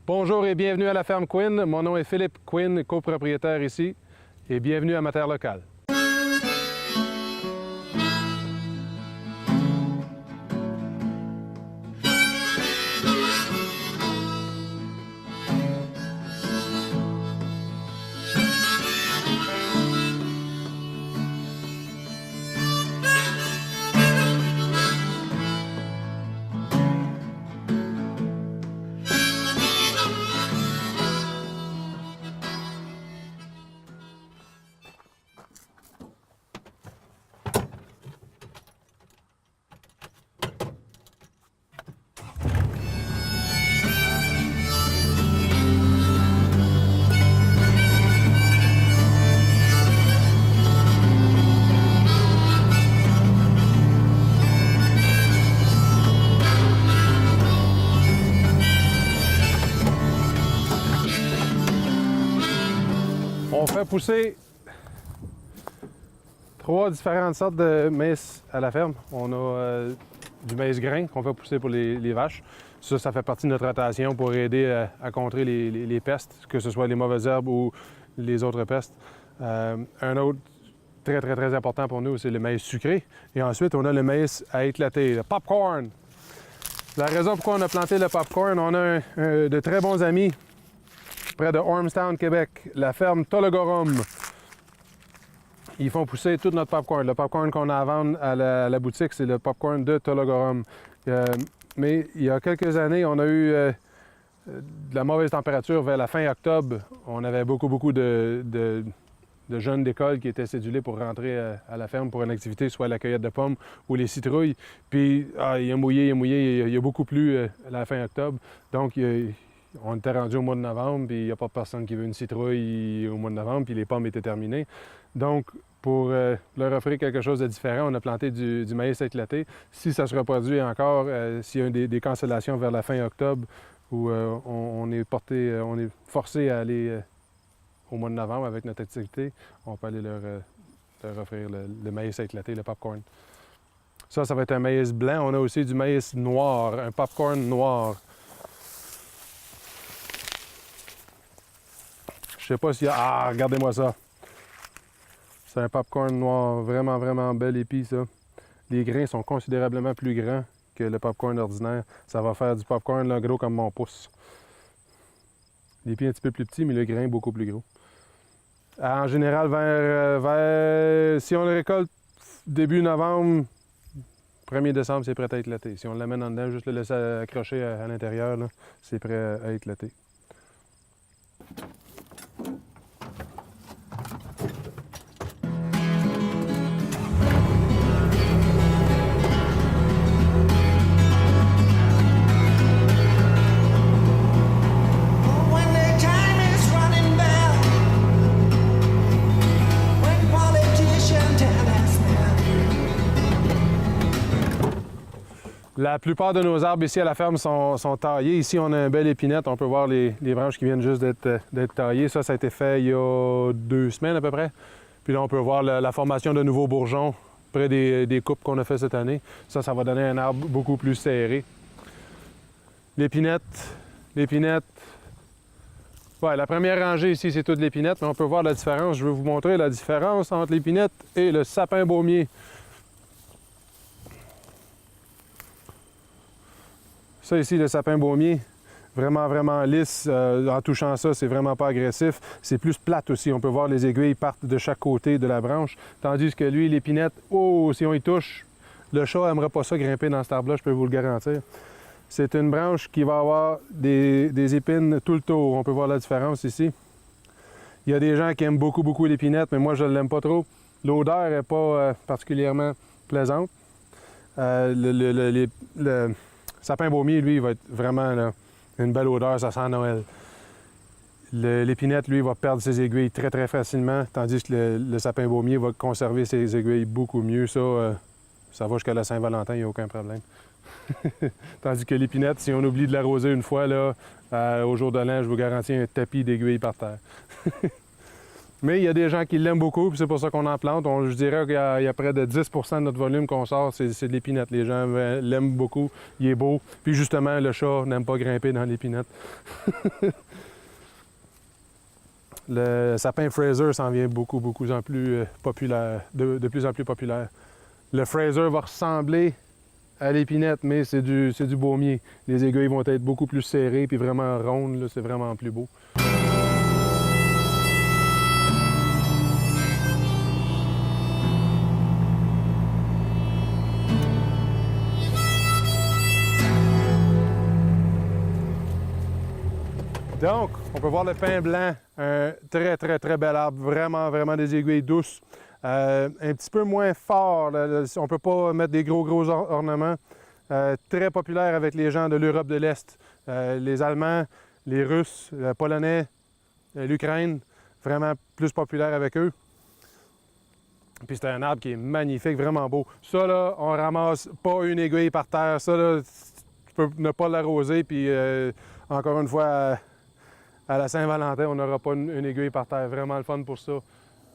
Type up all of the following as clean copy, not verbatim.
Bonjour et bienvenue à la ferme Quinn. Mon nom est Philippe Quinn, copropriétaire ici, et bienvenue à ma terre locale. On fait pousser 3 différentes sortes de maïs à la ferme. On a du maïs grain qu'on fait pousser pour les vaches. Ça fait partie de notre rotation pour aider à contrer les pestes, que ce soit les mauvaises herbes ou les autres pestes. Un autre très important pour nous, c'est le maïs sucré. Et ensuite, on a le maïs à éclater, le popcorn. La raison pourquoi on a planté le popcorn, on a de très bons amis près de Ormstown, Québec, la ferme Tologorum. Ils font pousser tout notre popcorn. Le popcorn qu'on a à vendre à la boutique, c'est le popcorn de Tologorum. Mais il y a quelques années, on a eu de la mauvaise température vers la fin octobre. On avait beaucoup de jeunes d'école qui étaient cédulés pour rentrer à la ferme pour une activité, soit la cueillette de pommes ou les citrouilles. Puis, il a mouillé, il y a beaucoup plu à la fin octobre. Donc, on était rendu au mois de novembre, puis il n'y a pas personne qui veut une citrouille au mois de novembre, puis les pommes étaient terminées. Donc, pour leur offrir quelque chose de différent, on a planté du maïs éclaté. Si ça se reproduit encore, s'il y a des cancellations vers la fin octobre, où on est forcé à aller au mois de novembre avec notre activité, on peut aller leur offrir le maïs éclaté, le popcorn. Ça va être un maïs blanc. On a aussi du maïs noir, un popcorn noir. Je sais pas s'il y a... Ah, regardez-moi ça! C'est un popcorn noir, vraiment bel épi, ça. Les grains sont considérablement plus grands que le popcorn ordinaire. Ça va faire du popcorn là, gros comme mon pouce. L'épi un petit peu plus petit, mais le grain beaucoup plus gros. En général, si on le récolte début novembre, 1er décembre, c'est prêt à éclater. Si on l'amène en dedans, juste le laisser accrocher à l'intérieur, c'est prêt à éclater. La plupart de nos arbres ici à la ferme sont taillés. Ici, on a un bel épinette. On peut voir les branches qui viennent juste d'être taillées. Ça a été fait il y a 2 semaines à peu près. Puis là, on peut voir la formation de nouveaux bourgeons près des coupes qu'on a fait cette année. Ça va donner un arbre beaucoup plus serré. L'épinette. Ouais, la première rangée ici, c'est toute l'épinette, mais on peut voir la différence. Je vais vous montrer la différence entre l'épinette et le sapin baumier. Ça ici, le sapin baumier, vraiment lisse. En touchant ça, c'est vraiment pas agressif. C'est plus plate aussi. On peut voir les aiguilles partent de chaque côté de la branche. Tandis que lui, l'épinette, oh, si on y touche, le chat n'aimerait pas ça grimper dans cet arbre-là, je peux vous le garantir. C'est une branche qui va avoir des épines tout le tour. On peut voir la différence ici. Il y a des gens qui aiment beaucoup l'épinette, mais moi, je ne l'aime pas trop. L'odeur n'est pas particulièrement plaisante. Le sapin baumier, lui, il va être vraiment là, une belle odeur, ça sent Noël. L'épinette, lui, va perdre ses aiguilles très facilement, tandis que le sapin baumier va conserver ses aiguilles beaucoup mieux. Ça va jusqu'à la Saint-Valentin, il n'y a aucun problème. Tandis que l'épinette, si on oublie de l'arroser une fois, là, au jour de l'an, je vous garantis un tapis d'aiguilles par terre. Mais il y a des gens qui l'aiment beaucoup, puis c'est pour ça qu'on en plante. Je dirais qu'il y a près de 10 de notre volume qu'on sort, c'est de l'épinette. Les gens l'aiment beaucoup, il est beau. Puis justement, le chat n'aime pas grimper dans l'épinette. Le sapin Fraser s'en vient beaucoup en plus populaire, de plus en plus populaire. Le Fraser va ressembler à l'épinette, mais c'est du baumier. Les aiguilles vont être beaucoup plus serrées puis vraiment rondes, c'est vraiment plus beau. Donc, on peut voir le pin blanc, un très bel arbre, vraiment des aiguilles douces. Un petit peu moins fort, là, on ne peut pas mettre des gros ornements. Très populaire avec les gens de l'Europe de l'Est. Les Allemands, les Russes, les Polonais, l'Ukraine, vraiment plus populaire avec eux. Puis c'est un arbre qui est magnifique, vraiment beau. Ça là, on ramasse pas une aiguille par terre. Ça là, tu peux ne pas l'arroser, puis encore une fois, à la Saint-Valentin, on n'aura pas une aiguille par terre. Vraiment le fun pour ça.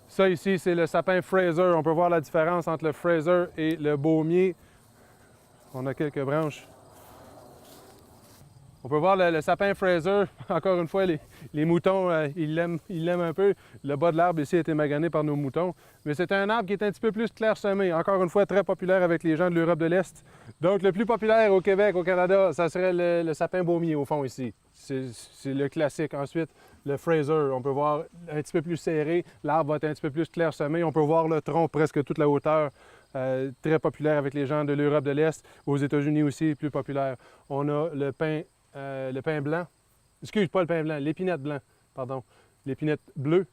Ça ici, c'est le sapin Fraser. On peut voir la différence entre le Fraser et le baumier. On a quelques branches. On peut voir le sapin Fraser. Encore une fois, les moutons, ils l'aiment un peu. Le bas de l'arbre ici a été magané par nos moutons. Mais c'est un arbre qui est un petit peu plus clairsemé. Encore une fois, très populaire avec les gens de l'Europe de l'Est. Donc, le plus populaire au Québec, au Canada, ça serait le sapin baumier au fond ici. C'est le classique. Ensuite, le Fraser, on peut voir un petit peu plus serré. L'arbre va être un petit peu plus clairsemé. On peut voir le tronc presque toute la hauteur. Très populaire avec les gens de l'Europe de l'Est. Aux États-Unis aussi, plus populaire. On a le pin blanc. Excuse, pas le pin blanc, l'épinette blanc, pardon. L'épinette bleue.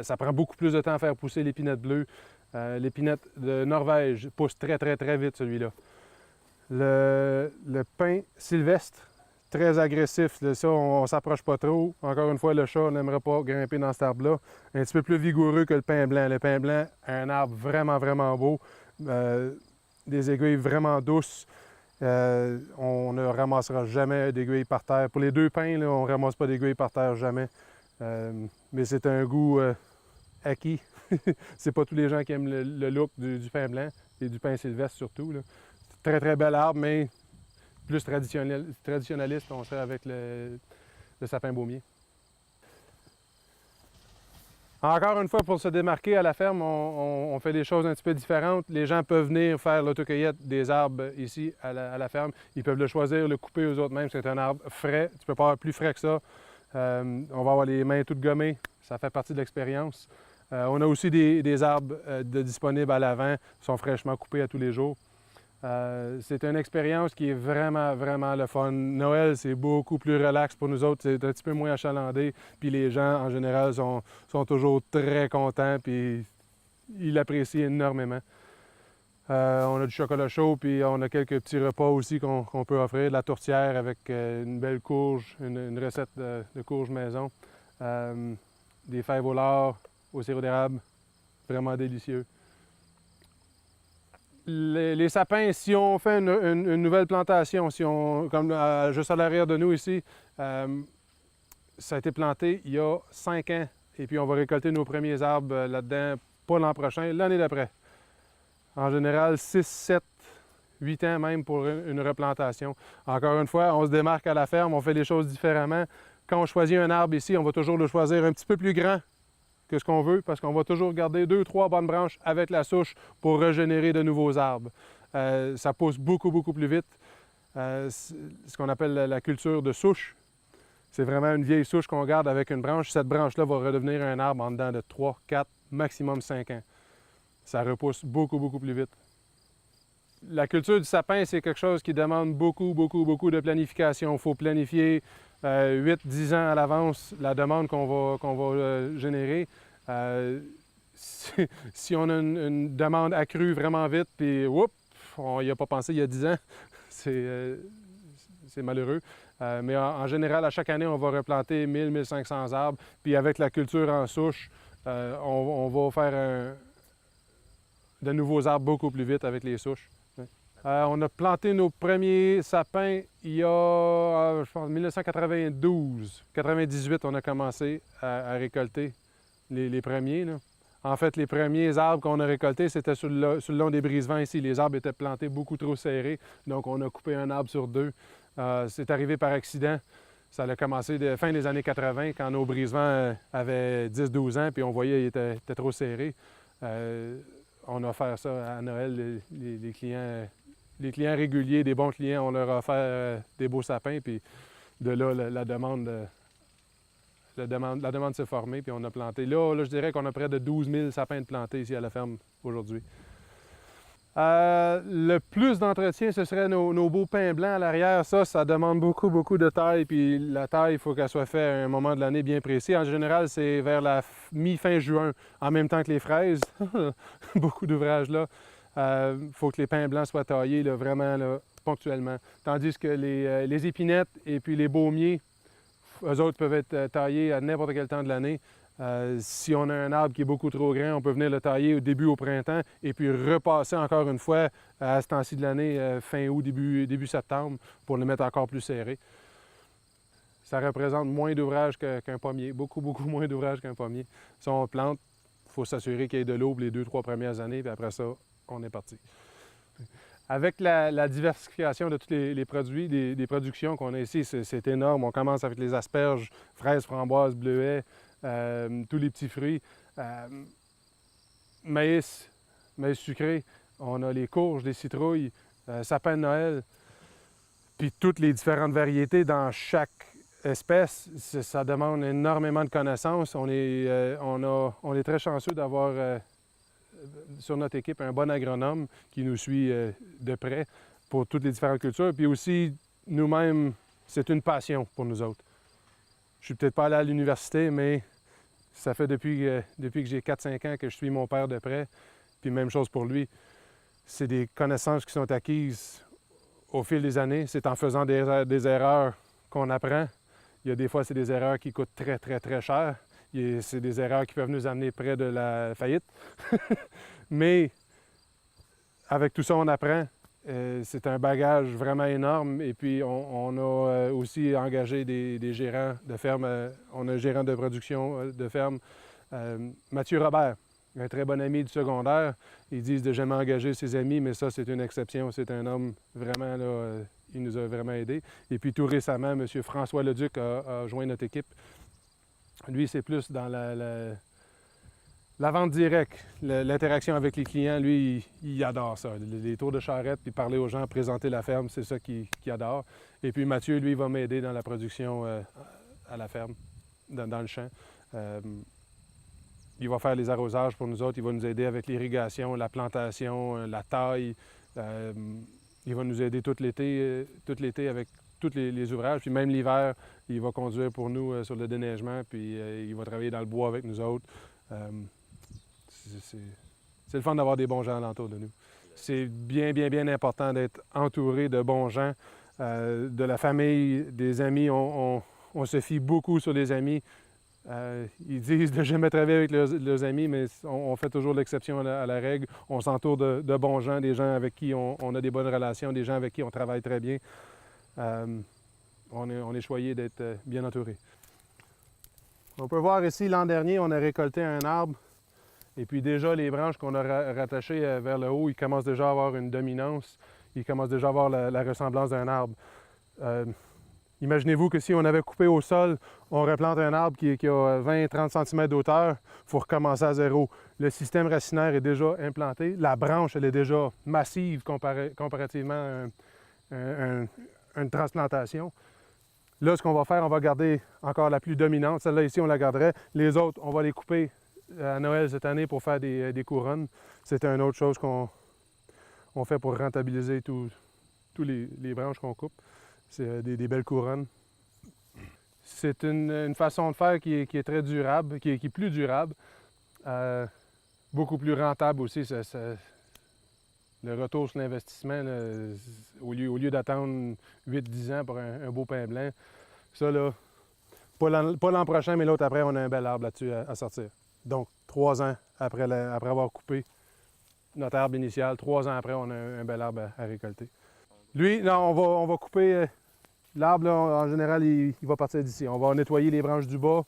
Ça prend beaucoup plus de temps à faire pousser l'épinette bleue. L'épinette de Norvège pousse très vite, celui-là. Le pin sylvestre, très agressif. Ça, on ne s'approche pas trop. Encore une fois, le chat n'aimerait pas grimper dans cet arbre-là. Un petit peu plus vigoureux que le pin blanc. Le pin blanc, un arbre vraiment beau. Des aiguilles vraiment douces. On ne ramassera jamais d'aiguilles par terre. Pour les deux pins, là, on ne ramasse pas d'aiguilles par terre, jamais. Mais c'est un goût acquis. C'est pas tous les gens qui aiment le look du pin blanc et du pin sylvestre surtout, là. Très bel arbre, mais plus traditionnaliste, on serait avec le sapin baumier. Encore une fois, pour se démarquer à la ferme, on fait des choses un petit peu différentes. Les gens peuvent venir faire l'autocueillette des arbres ici à la ferme. Ils peuvent le choisir, le couper eux autres mêmes. C'est un arbre frais. Tu peux pas avoir plus frais que ça. On va avoir les mains toutes gommées. Ça fait partie de l'expérience. On a aussi des arbres disponibles à l'avent. Ils sont fraîchement coupés à tous les jours. C'est une expérience qui est vraiment le fun. Noël, c'est beaucoup plus relax pour nous autres. C'est un petit peu moins achalandé. Puis les gens, en général, sont toujours très contents. Puis ils l'apprécient énormément. On a du chocolat chaud, puis on a quelques petits repas aussi qu'on peut offrir. De la tourtière avec une belle courge, une recette de courge maison. Des fèves au lard, au sirop d'érable. Vraiment délicieux. Les sapins, si on fait une nouvelle plantation, comme juste à l'arrière de nous ici, ça a été planté il y a 5 ans. Et puis on va récolter nos premiers arbres là-dedans, pas l'an prochain, l'année d'après. En général, 6, 7, 8 ans même pour une replantation. Encore une fois, on se démarque à la ferme, on fait les choses différemment. Quand on choisit un arbre ici, on va toujours le choisir un petit peu plus grand que ce qu'on veut, parce qu'on va toujours garder 2 ou 3 bonnes branches avec la souche pour régénérer de nouveaux arbres. Ça pousse beaucoup plus vite. Ce qu'on appelle la culture de souche. C'est vraiment une vieille souche qu'on garde avec une branche. Cette branche-là va redevenir un arbre en dedans de 3, 4, maximum 5 ans. Ça repousse beaucoup plus vite. La culture du sapin, c'est quelque chose qui demande beaucoup de planification. Il faut planifier 8-10 ans à l'avance la demande qu'on va générer. Si on a une demande accrue vraiment vite, puis on n'y a pas pensé il y a 10 ans, c'est malheureux. Mais en général, à chaque année, on va replanter 1000-1500 arbres. Puis avec la culture en souche, on va faire de nouveaux arbres beaucoup plus vite avec les souches. On a planté nos premiers sapins il y a, je pense, 1992. 98, on a commencé à récolter les premiers, là. En fait, les premiers arbres qu'on a récoltés, c'était sur le long des brise-vents ici. Les arbres étaient plantés beaucoup trop serrés, donc on a coupé un arbre sur deux. C'est arrivé par accident. Ça a commencé de fin des années 80, quand nos brise-vents avaient 10-12 ans, puis on voyait qu'ils étaient trop serrés. On a offert ça à Noël. Les clients réguliers, des bons clients, on leur a offert des beaux sapins, puis de là, la demande s'est formée, puis on a planté. Là, je dirais qu'on a près de 12 000 sapins de plantés ici à la ferme aujourd'hui. Le plus d'entretien, ce serait nos beaux pins blancs à l'arrière. Ça demande beaucoup de taille, puis la taille, il faut qu'elle soit faite à un moment de l'année bien précis. En général, c'est vers la mi-fin juin, en même temps que les fraises. Beaucoup d'ouvrages là. Il faut que les pins blancs soient taillés là, vraiment là, ponctuellement. Tandis que les épinettes et puis les baumiers, eux autres peuvent être taillés à n'importe quel temps de l'année. Si on a un arbre qui est beaucoup trop grand, on peut venir le tailler au début au printemps et puis repasser encore une fois à ce temps-ci de l'année, fin août, début septembre, pour le mettre encore plus serré. Ça représente moins d'ouvrage qu'un pommier, beaucoup moins d'ouvrage qu'un pommier. Si on plante, il faut s'assurer qu'il y ait de l'eau pour les 2-3 premières années, puis après ça, on est parti. Avec la diversification de tous les produits, les productions qu'on a ici, c'est énorme. On commence avec les asperges, fraises, framboises, bleuets, tous les petits fruits. Maïs sucré, on a les courges, les citrouilles, sapin de Noël, puis toutes les différentes variétés dans chaque espèce. Ça demande énormément de connaissances. On est très chanceux d'avoir sur notre équipe un bon agronome qui nous suit de près pour toutes les différentes cultures. Puis aussi, nous-mêmes, c'est une passion pour nous autres. Je suis peut-être pas allé à l'université, mais ça fait depuis que j'ai 4-5 ans que je suis mon père de près. Puis même chose pour lui. C'est des connaissances qui sont acquises au fil des années. C'est en faisant des erreurs qu'on apprend. Il y a des fois, c'est des erreurs qui coûtent très cher. C'est des erreurs qui peuvent nous amener près de la faillite. Mais avec tout ça, on apprend. C'est un bagage vraiment énorme. Et puis, on a aussi engagé des gérants de ferme. On a un gérant de production de ferme, Mathieu Robert, un très bon ami du secondaire. Ils disent de jamais engager ses amis, mais ça, c'est une exception. C'est un homme vraiment, là, il nous a vraiment aidés. Et puis, tout récemment, M. François Leduc a joint notre équipe. Lui, c'est plus dans la vente directe, l'interaction avec les clients. Lui, il adore ça. Les tours de charrette, puis parler aux gens, présenter la ferme, c'est ça qu'il adore. Et puis Mathieu, lui, va m'aider dans la production à la ferme, dans le champ. Il va faire les arrosages pour nous autres. Il va nous aider avec l'irrigation, la plantation, la taille. Il va nous aider tout l'été avec tous les ouvrages. Puis même l'hiver, il va conduire pour nous sur le déneigement, puis il va travailler dans le bois avec nous autres. C'est le fun d'avoir des bons gens alentour de nous. C'est bien important d'être entouré de bons gens, de la famille, des amis. On se fie beaucoup sur les amis. Ils disent de jamais travailler avec leurs amis, mais on fait toujours l'exception à la règle. On s'entoure de bons gens, des gens avec qui on a des bonnes relations, des gens avec qui on travaille très bien. On est choyé d'être bien entouré. On peut voir ici, l'an dernier, on a récolté un arbre. Et puis déjà, les branches qu'on a rattachées vers le haut, ils commencent déjà à avoir une dominance. Ils commencent déjà à avoir la ressemblance d'un arbre. Imaginez-vous que si on avait coupé au sol, on replante un arbre qui a 20-30 cm d'auteur, il faut recommencer à zéro. Le système racinaire est déjà implanté. La branche, elle est déjà massive comparativement à une transplantation. Là, ce qu'on va faire, on va garder encore la plus dominante. Celle-là ici, on la garderait. Les autres, on va les couper à Noël cette année pour faire des couronnes. C'est une autre chose qu'on fait pour rentabiliser tous les branches qu'on coupe. C'est des belles couronnes. C'est une façon de faire qui est très durable, qui est plus durable, beaucoup plus rentable aussi. Le retour sur l'investissement, au lieu d'attendre 8-10 ans pour un beau pain blanc, ça, là, pas l'an prochain, mais l'autre après, on a un bel arbre là-dessus à sortir. Donc, 3 ans après avoir coupé, notre arbre initial. 3 ans après, on a un bel arbre à récolter. Lui, non, on va couper l'arbre, en général, il va partir d'ici. On va nettoyer les branches du bas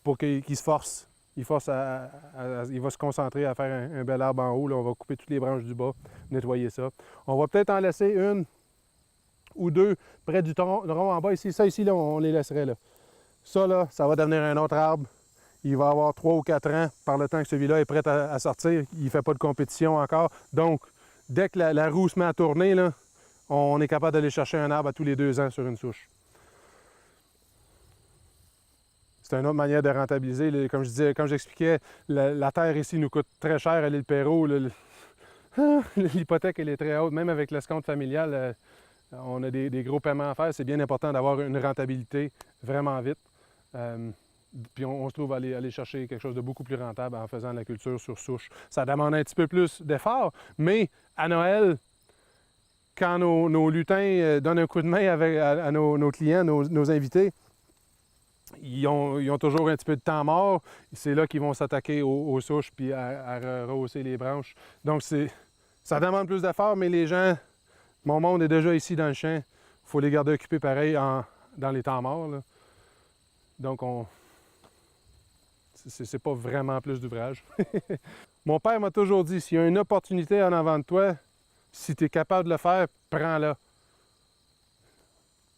pour qu'il se force. Il va se concentrer à faire un bel arbre en haut. Là. On va couper toutes les branches du bas, nettoyer ça. On va peut-être en laisser une ou deux près du tronc en bas. Ici, ça ici, là, on les laisserait là. Ça, là, ça va devenir un autre arbre. Il va avoir 3 ou 4 ans par le temps que celui-là est prêt à sortir. Il ne fait pas de compétition encore. Donc, dès que la roue se met à tourner, là, on est capable d'aller chercher un arbre à tous les 2 ans sur une souche. C'est une autre manière de rentabiliser. Comme je disais, comme j'expliquais, la terre ici nous coûte très cher à l'île Perrot. L'hypothèque, elle est très haute. Même avec l'escompte familial, on a des gros paiements à faire. C'est bien important d'avoir une rentabilité vraiment vite. Puis on se trouve à aller chercher quelque chose de beaucoup plus rentable en faisant de la culture sur souche. Ça demande un petit peu plus d'effort, mais à Noël, quand nos lutins donnent un coup de main à nos clients, nos invités, ils ont toujours un petit peu de temps mort. C'est là qu'ils vont s'attaquer aux souches puis à rehausser les branches. Donc ça demande plus d'effort, mais les gens, mon monde est déjà ici dans le champ. Il faut les garder occupés pareil dans les temps morts. Là. Donc c'est pas vraiment plus d'ouvrage. Mon père m'a toujours dit, s'il y a une opportunité en avant de toi, si tu es capable de le faire, prends-la.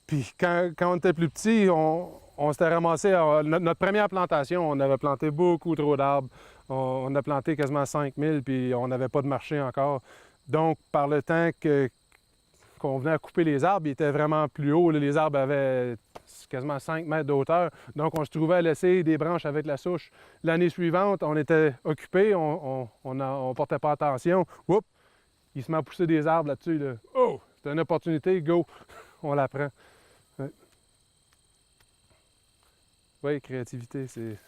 Puis quand on était plus petit, on s'était ramassé, notre première plantation, on avait planté beaucoup trop d'arbres. On a planté quasiment 5000, puis on n'avait pas de marché encore. Donc, par le temps qu'on venait à couper les arbres, ils étaient vraiment plus hauts. Les arbres avaient quasiment 5 mètres de hauteur. Donc, on se trouvait à laisser des branches avec la souche. L'année suivante, on était occupés, on ne portait pas attention. Oups! Il se met à pousser des arbres là-dessus. Là. Oh! C'est une opportunité, go! On la prend. Ouais. Oui, créativité, c'est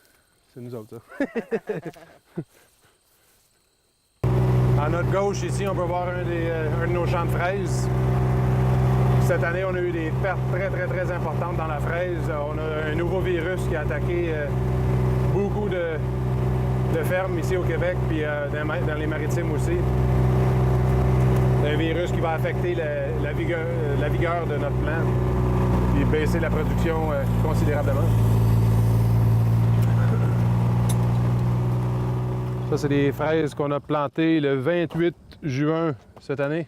nous autres, ça. À notre gauche, ici, on peut voir un de nos champs de fraises. Cette année, on a eu des pertes très importantes dans la fraise. On a un nouveau virus qui a attaqué beaucoup de fermes ici au Québec, puis dans les maritimes aussi. Un virus qui va affecter la vigueur de notre plant et baisser la production considérablement. Ça, c'est des fraises qu'on a plantées le 28 juin cette année.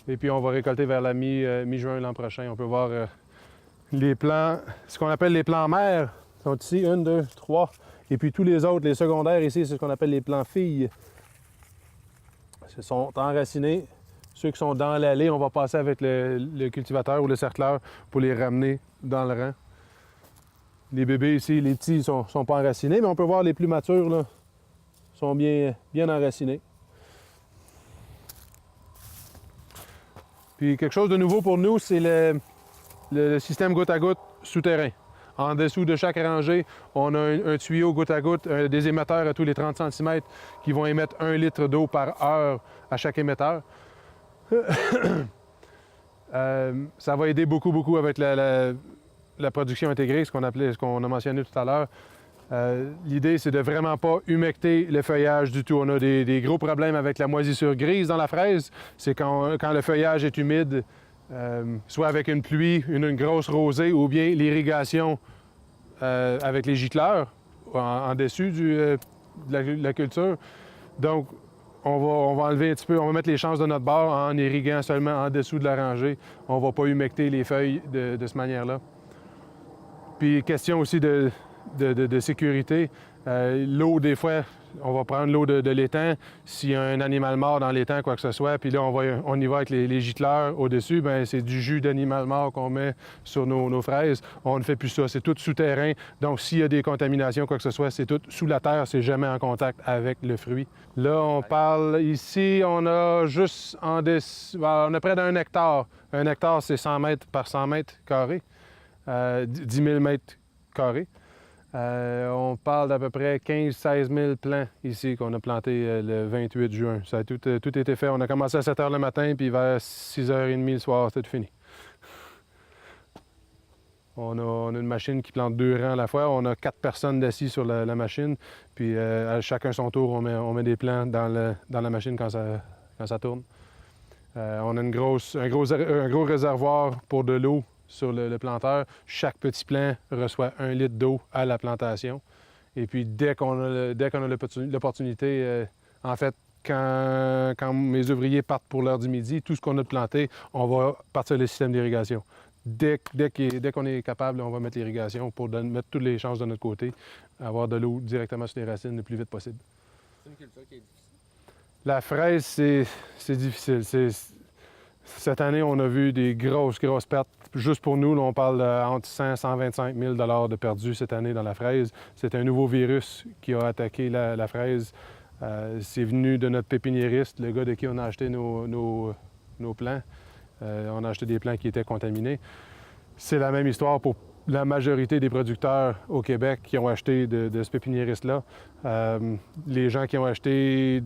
Et puis, on va récolter vers la mi-juin l'an prochain. On peut voir les plants, ce qu'on appelle les plants mères, sont ici, 1, 2, 3. Et puis, tous les autres, les secondaires ici, c'est ce qu'on appelle les plants filles. Ils sont enracinés. Ceux qui sont dans l'allée, on va passer avec le cultivateur ou le cercleur pour les ramener dans le rang. Les bébés ici, les petits, sont pas enracinés, mais on peut voir les plus matures, là, sont bien enracinés. Puis quelque chose de nouveau pour nous, c'est le système goutte à goutte souterrain. En dessous de chaque rangée, on a un tuyau goutte à goutte, des émetteurs à tous les 30 cm qui vont émettre 1 litre d'eau par heure à chaque émetteur. Ça va aider beaucoup avec la production intégrée, ce qu'on a mentionné tout à l'heure. L'idée, c'est de vraiment pas humecter le feuillage du tout. On a des gros problèmes avec la moisissure grise dans la fraise. C'est quand le feuillage est humide, soit avec une pluie, une grosse rosée, ou bien l'irrigation avec les gicleurs en dessus de la culture. Donc, on va enlever un petit peu, on va mettre les chances de notre bord en irriguant seulement en dessous de la rangée. On ne va pas humecter les feuilles de cette manière-là. Puis, question aussi de sécurité. L'eau, des fois, on va prendre l'eau de l'étang. S'il y a un animal mort dans l'étang, quoi que ce soit, puis là, on y va avec les gicleurs au-dessus, bien, c'est du jus d'animal mort qu'on met sur nos fraises. On ne fait plus ça. C'est tout souterrain. Donc, s'il y a des contaminations, quoi que ce soit, c'est tout sous la terre. C'est jamais en contact avec le fruit. Là, on parle ici, on a juste on a près d'1 hectare. 1 hectare, c'est 100 mètres par 100 mètres carrés. 10 000 mètres carrés. On parle d'à peu près 15-16 000 plants ici qu'on a plantés le 28 juin. Ça a tout été fait. On a commencé à 7 h le matin, puis vers 6 h 30 le soir, c'était fini. On a une machine qui plante 2 rangs à la fois. On a 4 personnes assis sur la machine. Puis à chacun son tour, on met des plants dans la machine quand ça tourne. On a un gros réservoir pour de l'eau sur le planteur. Chaque petit plant reçoit 1 litre d'eau à la plantation. Et puis dès qu'on a l'opportunité, en fait, quand mes ouvriers partent pour l'heure du midi, tout ce qu'on a de planté, on va partir le système d'irrigation. Dès qu'on est capable, on va mettre l'irrigation pour mettre toutes les chances de notre côté, avoir de l'eau directement sur les racines le plus vite possible. C'est une culture qui est difficile. La fraise, c'est difficile. Cette année, on a vu des grosses pertes. Juste pour nous, là, on parle entre 100 et 125 000 $ de perdus cette année dans la fraise. C'est un nouveau virus qui a attaqué la fraise. C'est venu de notre pépiniériste, le gars de qui on a acheté nos plants. On a acheté des plants qui étaient contaminés. C'est la même histoire pour la majorité des producteurs au Québec qui ont acheté de ce pépiniériste-là. Les gens qui ont acheté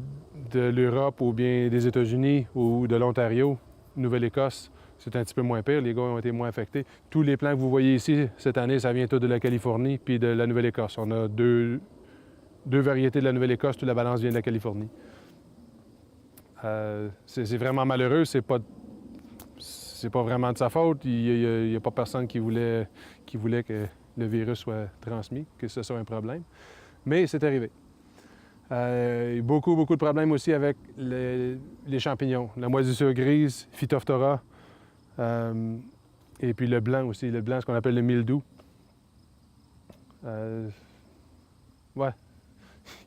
de l'Europe ou bien des États-Unis ou de l'Ontario, Nouvelle-Écosse, c'est un petit peu moins pire. Les gars ont été moins affectés. Tous les plants que vous voyez ici cette année, ça vient tout de la Californie puis de la Nouvelle-Écosse. On a deux variétés de la Nouvelle-Écosse. Toute la balance vient de la Californie. C'est vraiment malheureux. C'est pas vraiment de sa faute. Il n'y a pas personne qui voulait que le virus soit transmis, que ce soit un problème. Mais c'est arrivé. Il y a beaucoup de problèmes aussi avec les champignons. La moisissure grise, Phytophthora, et puis le blanc aussi. Le blanc, ce qu'on appelle le mildiou. Ouais,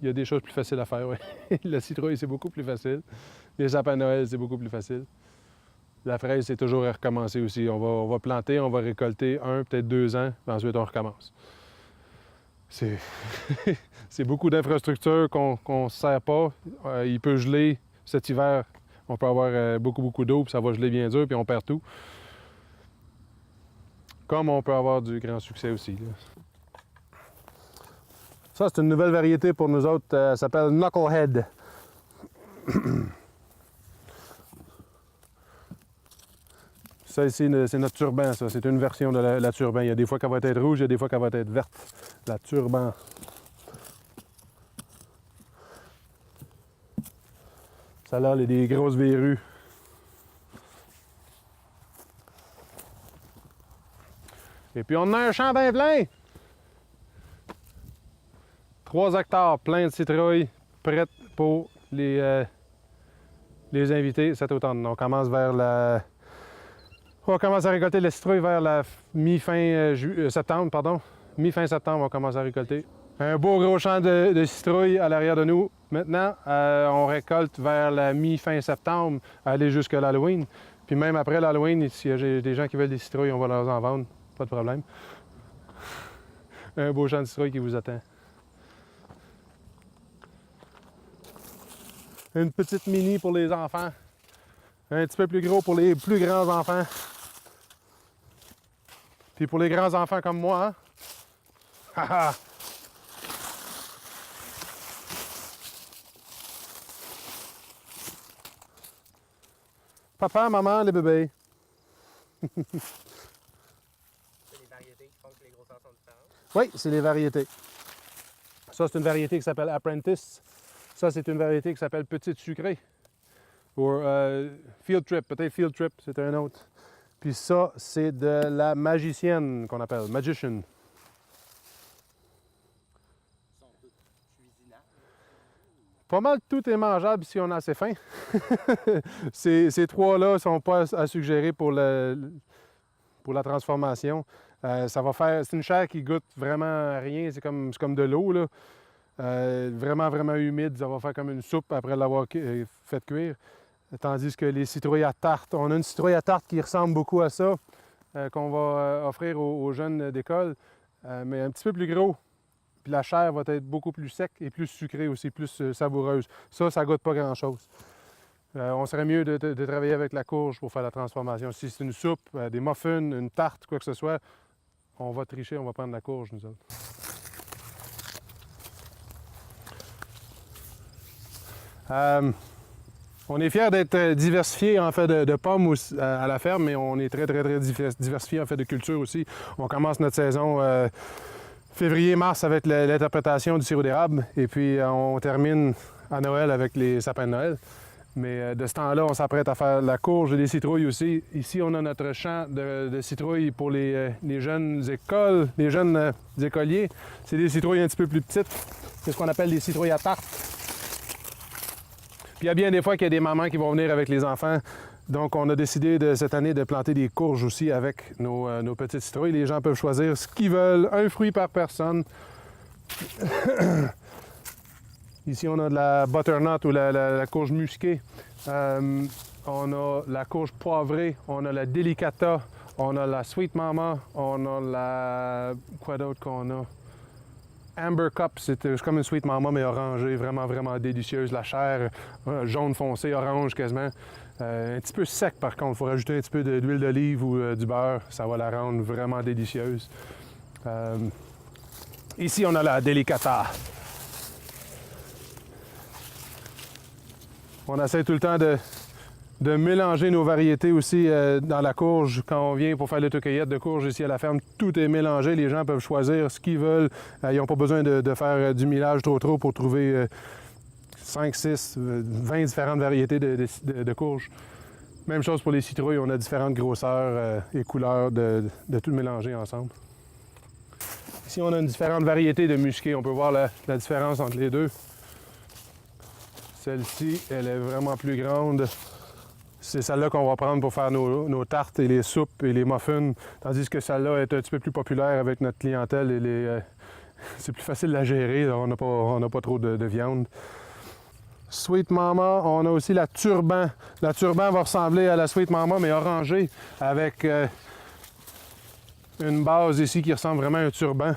il y a des choses plus faciles à faire, oui. La citrouille, c'est beaucoup plus facile. Les sapins de Noël, c'est beaucoup plus facile. La fraise, c'est toujours à recommencer aussi. On va planter, on va récolter 1, peut-être 2 ans, puis ensuite on recommence. C'est beaucoup d'infrastructures qu'on ne se sert pas. Il peut geler cet hiver. On peut avoir beaucoup d'eau, puis ça va geler bien dur, puis on perd tout. Comme on peut avoir du grand succès aussi, là. Ça, c'est une nouvelle variété pour nous autres. Elle s'appelle Knucklehead. Ça ici, c'est notre turban, ça. C'est une version de la turban. Il y a des fois qu'elle va être rouge, il y a des fois qu'elle va être verte. La turban. Ça là, elle a des grosses verrues. Et puis on a un champ bien plein. 3 hectares plein de citrouilles, prêtes pour les invités cet automne. On commence à récolter la citrouille vers la mi-fin septembre, pardon. Mi-fin septembre, on commence à récolter. Un beau gros champ de citrouilles à l'arrière de nous. Maintenant, on récolte vers la mi-fin septembre, aller jusqu'à l'Halloween. Puis même après l'Halloween, s'il y a des gens qui veulent des citrouilles, on va leur en vendre. Pas de problème. Un beau champ de citrouilles qui vous attend. Une petite mini pour les enfants. Un petit peu plus gros pour les plus grands enfants. Puis pour les grands enfants comme moi, hein? Haha! Papa, maman, les bébés. C'est les variétés qui font que les grosseurs sont différentes? Oui, c'est les variétés. Ça, c'est une variété qui s'appelle Apprentice. Ça, c'est une variété qui s'appelle Petite Sucrée. Ou Field Trip, peut-être Field Trip, c'est un autre. Puis ça, c'est de la magicienne qu'on appelle, Magician. Ils sont tous cuisinables. Pas mal tout est mangeable si on a assez faim. Ces 3-là ne sont pas à suggérer pour la transformation. Ça va faire. C'est une chair qui goûte vraiment à rien. C'est comme de l'eau, là. Vraiment humide. Ça va faire comme une soupe après l'avoir fait cuire. Tandis que les citrouilles à tarte, on a une citrouille à tarte qui ressemble beaucoup à ça, qu'on va offrir aux jeunes d'école, mais un petit peu plus gros. Puis la chair va être beaucoup plus sec et plus sucrée aussi, plus savoureuse. Ça goûte pas grand-chose. On serait mieux de travailler avec la courge pour faire la transformation. Si c'est une soupe, des muffins, une tarte, quoi que ce soit, on va tricher, on va prendre la courge, nous autres. On est fiers d'être diversifié en fait de pommes à la ferme, mais on est très diversifié en fait de culture aussi. On commence notre saison février-mars avec l'interprétation du sirop d'érable et puis on termine à Noël avec les sapins de Noël. Mais de ce temps-là, on s'apprête à faire la courge et les citrouilles aussi. Ici, on a notre champ de citrouilles pour les jeunes écoles, les jeunes écoliers. C'est des citrouilles un petit peu plus petites. C'est ce qu'on appelle des citrouilles à tarte. Puis il y a bien des fois qu'il y a des mamans qui vont venir avec les enfants. Donc, on a décidé cette année de planter des courges aussi avec nos petites citrouilles. Les gens peuvent choisir ce qu'ils veulent, un fruit par personne. Ici, on a de la butternut ou la courge musquée. On a la courge poivrée, on a la delicata, on a la sweet mama, on a la... Quoi d'autre qu'on a? Amber cup, c'est comme une sweet mama, mais orangée, vraiment, vraiment délicieuse. La chair jaune foncé, orange quasiment. Un petit peu sec, par contre. Il faut rajouter un petit peu d'huile d'olive ou du beurre. Ça va la rendre vraiment délicieuse. Ici, on a la delicata. On essaie tout le temps de mélanger nos variétés aussi dans la courge. Quand on vient pour faire l'autocueillette de courge ici à la ferme, tout est mélangé. Les gens peuvent choisir ce qu'ils veulent. Ils n'ont pas besoin de faire du millage trop pour trouver 5, 6, 20 différentes variétés de courges. Même chose pour les citrouilles. On a différentes grosseurs et couleurs de tout mélanger ensemble. Ici, on a une différente variété de musqués. On peut voir la différence entre les deux. Celle-ci, elle est vraiment plus grande. C'est celle-là qu'on va prendre pour faire nos tartes et les soupes et les muffins. Tandis que celle-là est un petit peu plus populaire avec notre clientèle. Et c'est plus facile à gérer. On n'a pas trop de viande. Sweet Mama, on a aussi la turban. La turban va ressembler à la Sweet Mama, mais orangée, avec une base ici qui ressemble vraiment à un turban.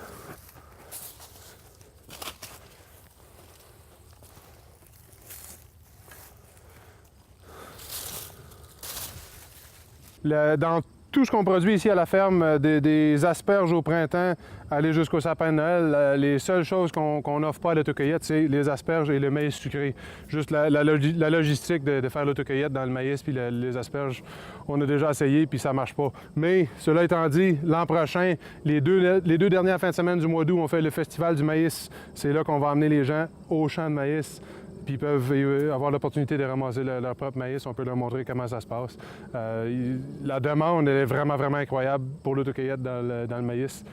Dans tout ce qu'on produit ici à la ferme, des asperges au printemps, aller jusqu'au sapin de Noël, les seules choses qu'on n'offre pas à l'autocueillette, c'est les asperges et le maïs sucré. Juste la logistique de faire l'autocueillette dans le maïs puis les asperges, on a déjà essayé puis ça marche pas. Mais cela étant dit, l'an prochain, les deux dernières fins de semaine du mois d'août, on fait le festival du maïs. C'est là qu'on va emmener les gens au champ de maïs. Puis ils peuvent avoir l'opportunité de ramasser leur propre maïs. On peut leur montrer comment ça se passe. La demande elle est vraiment, vraiment incroyable pour l'autocueillette dans le maïs.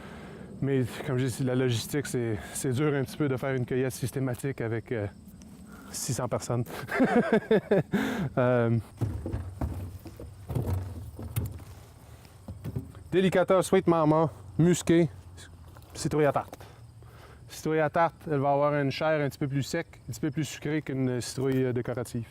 Mais comme je dis, la logistique, c'est dur un petit peu de faire une cueillette systématique avec 600 personnes. Delicata, Sweet Mama, musquée, citrouille à tarte. Citrouille à tarte, elle va avoir une chair un petit peu plus sec, un petit peu plus sucrée qu'une citrouille décorative.